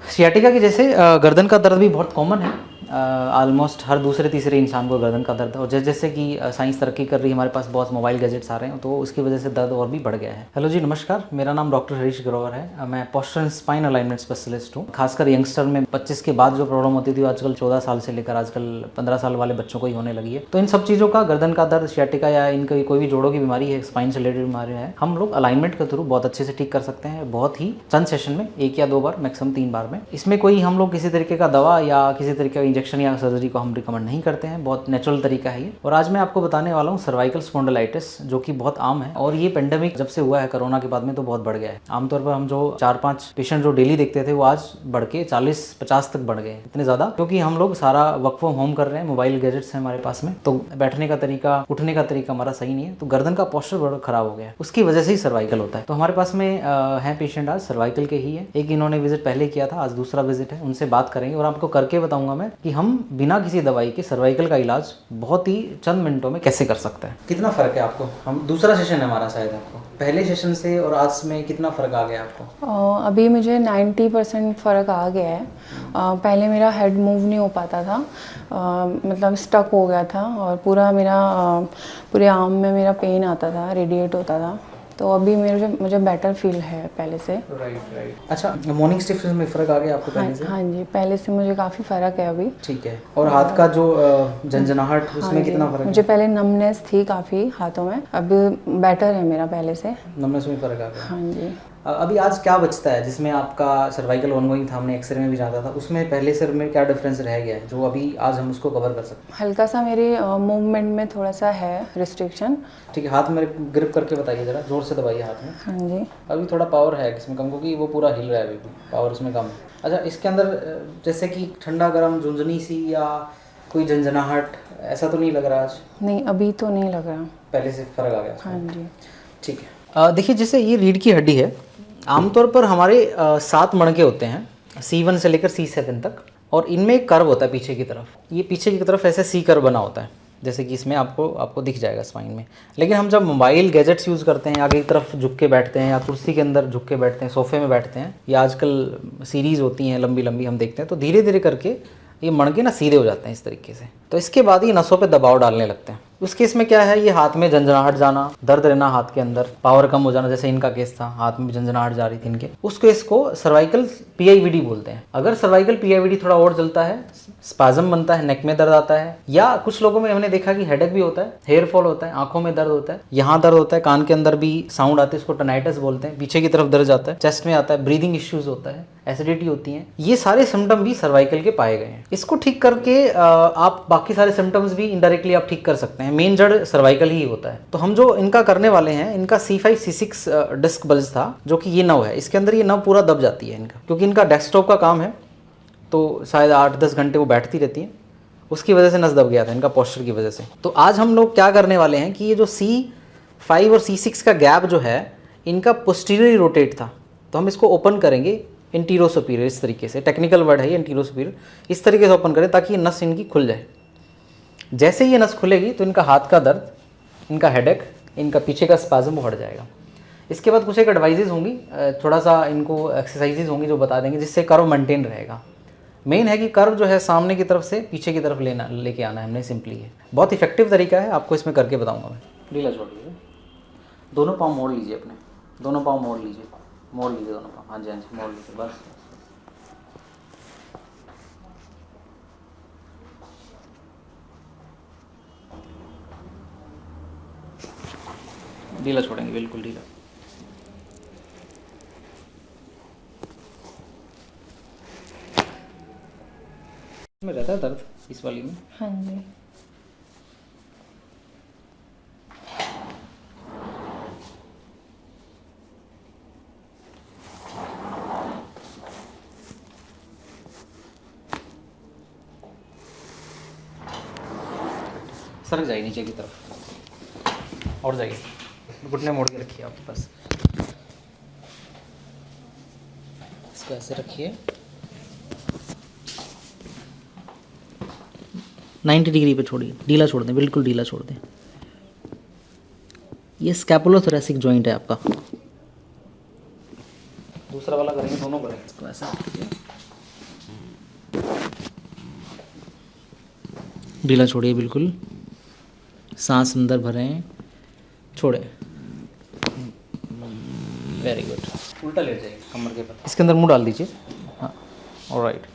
Sciatica की जैसे गर्दन का दर्द भी बहुत कॉमन है। ऑलमोस्ट हर दूसरे तीसरे इंसान को गर्दन का दर्द है, और जैसे जैसे कि साइंस तरक्की कर रही है, हमारे पास बहुत मोबाइल गैजेट्स आ रहे हैं, तो उसकी वजह से दर्द और भी बढ़ गया है। हेलो जी, नमस्कार। मेरा नाम डॉक्टर हरीश ग्रोवर है। मैं posture and spine alignment specialist हूँ। खासकर यंगस्टर में 25 के बाद जो प्रॉब्लम होती थी, आजकल 14 साल से लेकर आजकल 15 साल वाले बच्चों को ही होने लगी है। तो इन सब चीज़ों का, गर्दन का दर्द, सियाटिका या इनकी कोई भी जोड़ों की बीमारी है, स्पाइन से रिलेटेड बीमारी है, हम लोग अलाइनमेंट के थ्रू बहुत अच्छे से ठीक कर सकते हैं। बहुत ही चंद सेशन में, 1 या 2 बार, मैक्सिमम 3 बार में। इसमें कोई हम लोग किसी तरीके का दवा या किसी तरीके का इंजेक्शन या सर्जरी हम रिकमेंड नहीं करते हैं। बहुत नेचुरल तरीका है ये। और आज मैं आपको बताने वाला हूँ सर्वाइकल स्पॉन्डिलाइटिस, जो कि बहुत आम है, और ये पेंडेमिक जब से हुआ है कोरोना के बाद में तो बहुत बढ़ गया है। आमतौर पर हम जो 4-5 पेशेंट जो डेली देखते थे, वो आज बढ़ के 40-50 तक बढ़ गए हैं। इतने ज़्यादा, क्योंकि हम लोग सारा वर्क फ्रॉम होम कर रहे हैं, मोबाइल गैजेट्स हैं हमारे पास में, तो बैठने का तरीका, उठने का तरीका हमारा सही नहीं है, तो गर्दन का पोस्चर बड़ा खराब हो गया है। उसकी वजह से ही सर्वाइकल होता है। तो हमारे पास में है पेशेंट आज सर्वाइकल के ही है। एक इन्होंने विजिट पहले किया था, आज दूसरा विजिट है। उनसे बात करेंगे और आपको करके बताऊंगा मैं कि हम बिना किसी दवाई के सर्वाइकल का इलाज बहुत ही चंद मिनटों में कैसे कर सकते हैं। कितना फर्क है आपको? हम दूसरा सेशन है हमारा, शायद आपको पहले सेशन से और आज में कितना फ़र्क आ गया आपको? अभी मुझे 90% फ़र्क आ गया है। पहले मेरा हेड मूव नहीं हो पाता था, मतलब स्टक हो गया था, और पूरे आर्म में मेरा पेन आता था, रेडिएट होता था। तो अभी मुझे बेटर फील है पहले से। राइट। अच्छा, मॉर्निंग स्टिफनेस में फ़र्क आ गया आपको पहले से? हाँ जी, पहले से मुझे काफ़ी फ़र्क है अभी। ठीक है। और हाथ का जो झंझनाहट, उसमें कितना फ़र्क है? मुझे पहले नमनेस थी काफ़ी हाथों में, अभी बेटर है मेरा पहले से। नमनेस में फ़र्क आ गया? हाँ जी। अभी आज क्या बचता है जिसमें आपका सर्वाइकल ऑनगोइंग था, हमने एक्सरे में भी जाना था, उसमें पहले से में क्या डिफरेंस रह गया है जो अभी आज हम उसको कवर कर सकते हैं? हल्का सा मेरे मूवमेंट में थोड़ा सा है रिस्ट्रिक्शन। ठीक है, हाथ में ग्रिप करके बताइए, ज़रा जोर से दबाइए हाथ में। हाँ जी। अभी थोड़ा पावर है इसमें कम, क्योंकि वो पूरा हिल रहा है, अभी भी पावर इसमें कम है। अच्छा, इसके अंदर जैसे कि ठंडा गर्म झुंझुनी सी या कोई झंझनाहट, ऐसा तो नहीं लग रहा आज? नहीं, अभी तो नहीं लग रहा। पहले से फ़र्क आ गया? हाँ जी। ठीक है। देखिए, जैसे ये रीढ़ की हड्डी है, आमतौर पर हमारे 7 मणके होते हैं, C1 से लेकर C7 तक, और इनमें एक कर्व होता है पीछे की तरफ। ये पीछे की तरफ ऐसे C कर्व बना होता है, जैसे कि इसमें आपको दिख जाएगा स्पाइन में। लेकिन हम जब मोबाइल गैजेट्स यूज़ करते हैं, आगे की तरफ झुक के बैठते हैं, या कुर्सी के अंदर झुक के बैठते हैं, सोफे में बैठते हैं, या आजकल सीरीज़ होती हैं लंबी लंबी, हम देखते हैं, तो धीरे धीरे करके ये मणके ना सीधे हो जाते हैं इस तरीके से। तो इसके बाद ये नसों पे दबाव डालने लगते हैं। उस केस में क्या है, ये हाथ में झंझनाहट जाना, दर्द रहना हाथ के अंदर, पावर कम हो जाना, जैसे इनका केस था, हाथ में झंझनाहट जा रही थी इनके, उस केस को सर्वाइकल PIVD बोलते हैं। अगर सर्वाइकल PIVD थोड़ा और जलता है, स्पाज्म बनता है, नेक में दर्द आता है, या कुछ लोगों में हमने देखा कि हेडेक भी होता है, हेयर फॉल होता है, आंखों में दर्द होता है, यहाँ दर्द होता है, कान के अंदर भी साउंड आते हैं, इसको टनाइटस बोलते हैं, पीछे की तरफ दर्द जाता है, चेस्ट में आता है, ब्रीदिंग इश्यूज होता है, एसिडिटी होती है, ये सारे सिम्टम भी सर्वाइकल के पाए गए हैं। इसको ठीक करके आप बाकी सारे सिम्टम्स भी इनडायरेक्टली आप ठीक कर सकते हैं। मेन जड़ सर्वाइकल ही होता है। तो हम जो इनका करने वाले हैं, इनका C5-C6 डिस्क बल्ज था, जो कि ये नव है, इसके अंदर ये नव पूरा दब जाती है इनका, क्योंकि इनका डेस्कटॉप का काम है, तो शायद 8-10 घंटे वो बैठती रहती है, उसकी वजह से नस दब गया था इनका, पोस्चर की वजह से। तो आज हम लोग क्या करने वाले हैं कि ये जो C5 और C6 का गैप जो है, इनका पोस्टीरियरली रोटेट था, तो हम इसको ओपन करेंगे इंटीरो सुपीरियर, इस तरीके से, टेक्निकल वर्ड है ये इंटीरो सुपीरियर, इस तरीके से ओपन करें ताकि ये नस इनकी खुल जाए। जैसे ही ये नस खुलेगी तो इनका हाथ का दर्द, इनका हेडेक, इनका पीछे का स्पाज्म वो हट जाएगा। इसके बाद कुछ एक एडवाइजेज होंगी, थोड़ा सा इनको एक्सरसाइजेज होंगी जो बता देंगे, जिससे कर्व मेंटेन रहेगा। मेन है कि कर्व जो है सामने की तरफ से पीछे की तरफ लेके आना है हमने, सिंपली है। बहुत इफेक्टिव तरीका है, आपको इसमें करके बताऊंगा मैं। ढीला छोड़ लीजिए, दोनों पाँव मोड़ लीजिए, अपने दोनों पाँव मोड़ लीजिए, दोनों पाँव, हाँ जी मोड़ लीजिए, बस। ढीला छोड़ेंगे, बिल्कुल ढीला। में रहता है दर्द इस वाली में? हाँ जी। सरक जाइए नीचे की तरफ, और जाइए, घुटने मोड़ के रखिए आप, बस इसको ऐसे रखिए, 90 डिग्री पे छोड़िए, ढीला छोड़ दें, बिल्कुल ढीला छोड़ दें। ये स्कैपुलोथोरैसिक जॉइंट है आपका। दूसरा वाला करेंगे, दोनों करेंगे, इसको ऐसा कीजिए, ढीला छोड़िए बिल्कुल, सांस अंदर भरें, छोड़े। Very good. उल्टा लेट जाइए कमर के बल, इसके अंदर मुंह डाल दीजिए। हाँ, ऑलराइट।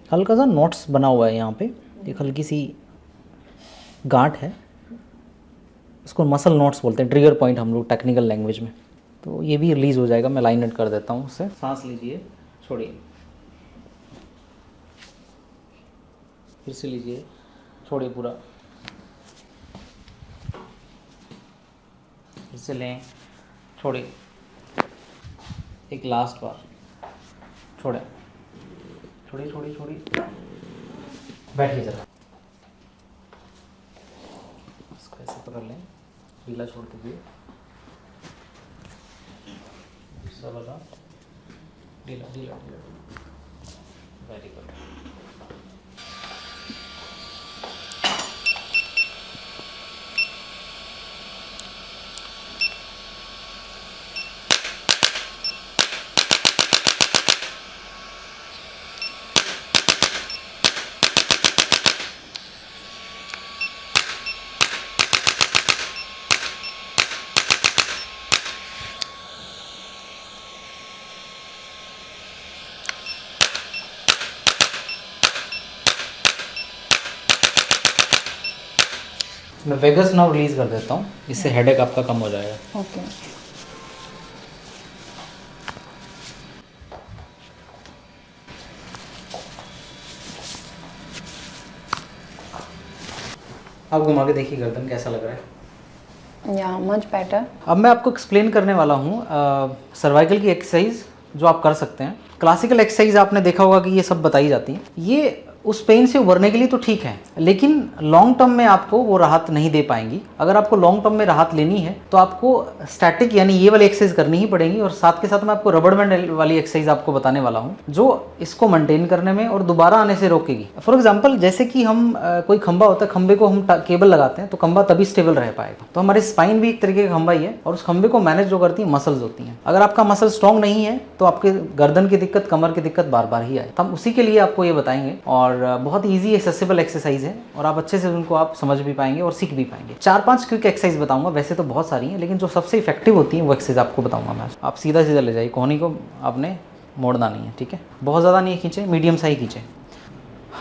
हल्का सा नोट्स बना हुआ है यहाँ पे, एक हल्की सी गांठ है, इसको मसल नोट्स बोलते हैं, ट्रिगर पॉइंट हम लोग टेक्निकल लैंग्वेज में। तो ये भी रिलीज़ हो जाएगा, मैं लाइनअप कर देता हूँ उससे। सांस लीजिए, छोड़िए, फिर से लीजिए, छोड़िए पूरा, फिर से लें, छोड़िए, एक लास्ट बार, छोड़े, छोड़िए छोड़िए छोड़िए, बैठिए जरा, इसको ऐसे पकड़ लें, ढीला छोड़ दीजिए, दूसरा वाला ढीला ढीला ढीला, वेरी गुड। मैं वेगस नाउ रिलीज़ कर देता हूँ, इससे हेडेक आपका कम हो जाएगा। ओके। आप घुमा के देखिए गर्दन कैसा लग रहा है। या मच बेटर। अब मैं आपको एक्सप्लेन करने वाला हूँ सर्वाइकल की एक्सरसाइज जो आप कर सकते हैं। क्लासिकल एक्सरसाइज आपने देखा होगा कि ये सब बताई जाती हैं, ये उस पेन से उभरने के लिए तो ठीक है, लेकिन लॉन्ग टर्म में आपको वो राहत नहीं दे पाएंगी। अगर आपको लॉन्ग टर्म में राहत लेनी है तो आपको स्टैटिक यानी ये वाली एक्सरसाइज करनी ही पड़ेगी, और साथ के साथ मैं आपको रबड़ बैंड वाली एक्सरसाइज आपको बताने वाला हूँ जो इसको मेंटेन करने में और दोबारा आने से रोकेगी। फॉर एग्जाम्पल जैसे कि हम कोई खंबा होता है, खंबे को हम केबल लगाते हैं तो खंबा तभी स्टेबल रह पाएगा। तो हमारे स्पाइन भी एक तरीके का खंबा ही है, और उस खंबे को मैनेज जो करती है मसल्स होती हैं। अगर आपका मसल स्ट्रॉन्ग नहीं है तो आपके गर्दन की दिक्कत, कमर की दिक्कत बार बार ही आए। तो हम उसी के लिए आपको ये बताएंगे, और बहुत ईजी एक्सेसिबल एक्सरसाइज है, और आप अच्छे से उनको आप समझ भी पाएंगे और सीख भी पाएंगे। 4-5 क्विक एक्सरसाइज बताऊंगा, वैसे तो बहुत सारी हैं, लेकिन जो सबसे इफेक्टिव होती है वो एक्सरसाइज आपको बताऊंगा मैं। आप सीधा सीधा ले जाइए, कोहनी को आपने मोड़ना नहीं है, ठीक है। बहुत ज़्यादा नहीं खींचे, मीडियम सा ही खींचे।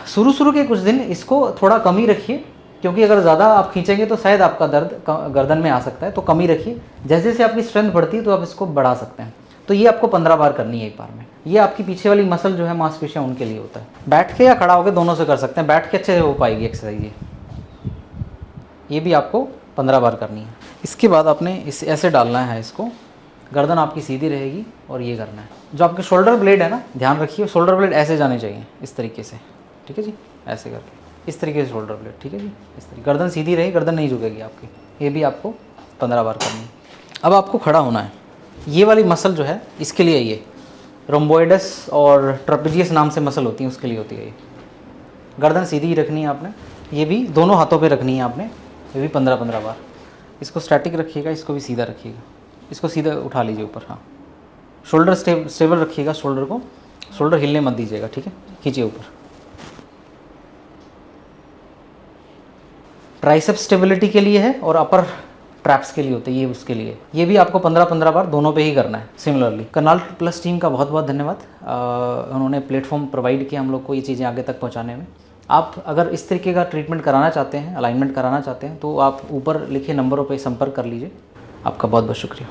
शुरू के कुछ दिन इसको थोड़ा कम ही रखिए, क्योंकि अगर ज़्यादा आप खींचेंगे तो शायद आपका दर्द गर्दन में आ सकता है, तो कम ही रखिए। जैसे जैसे आपकी स्ट्रेंथ बढ़ती है तो आप इसको बढ़ा सकते हैं। तो ये आपको 15 बार करनी है एक बार में। ये आपकी पीछे वाली मसल जो है, मांसपेशियाँ, उनके लिए होता है। बैठ के या खड़ा होकर दोनों से कर सकते हैं, बैठ के अच्छे से हो पाएगी एक्सरसाइज ये भी आपको 15 बार करनी है। इसके बाद आपने इस ऐसे डालना है इसको, गर्दन आपकी सीधी रहेगी, और ये करना है। जो आपके शोल्डर ब्लेड है ना, ध्यान रखिए शोल्डर ब्लेड ऐसे जाने चाहिए, इस तरीके से, ठीक है जी, ऐसे करके इस तरीके से शोल्डर ब्लेड, ठीक है जी, इस तरीके। गर्दन सीधी रही, गर्दन नहीं झुकेगी आपकी। ये भी आपको 15 बार करनी है। अब आपको खड़ा होना है। ये वाली मसल जो है इसके लिए, ये रोम्बोइडस और ट्रेपेजियस नाम से मसल होती है, उसके लिए होती है ये। गर्दन सीधी ही रखनी है आपने, ये भी दोनों हाथों पे रखनी है आपने, ये भी 15-15 बार। इसको स्टैटिक रखिएगा, इसको भी सीधा रखिएगा, इसको सीधा उठा लीजिए ऊपर। हाँ, शोल्डर स्टेबल रखिएगा, शोल्डर को, शोल्डर हिलने मत दीजिएगा, ठीक है। खींचिए ऊपर। ट्राइसेप स्टेबिलिटी के लिए है, और अपर ट्रैप्स के लिए होते हैं, ये उसके लिए। ये भी आपको 15-15 बार दोनों पे ही करना है सिमिलरली। कर्नाल प्लस टीम का बहुत बहुत धन्यवाद, उन्होंने प्लेटफॉर्म प्रोवाइड किया हम लोग को ये चीज़ें आगे तक पहुंचाने में। आप अगर इस तरीके का ट्रीटमेंट कराना चाहते हैं, अलाइनमेंट कराना चाहते हैं, तो आप ऊपर लिखे नंबरों पर संपर्क कर लीजिए। आपका बहुत बहुत शुक्रिया।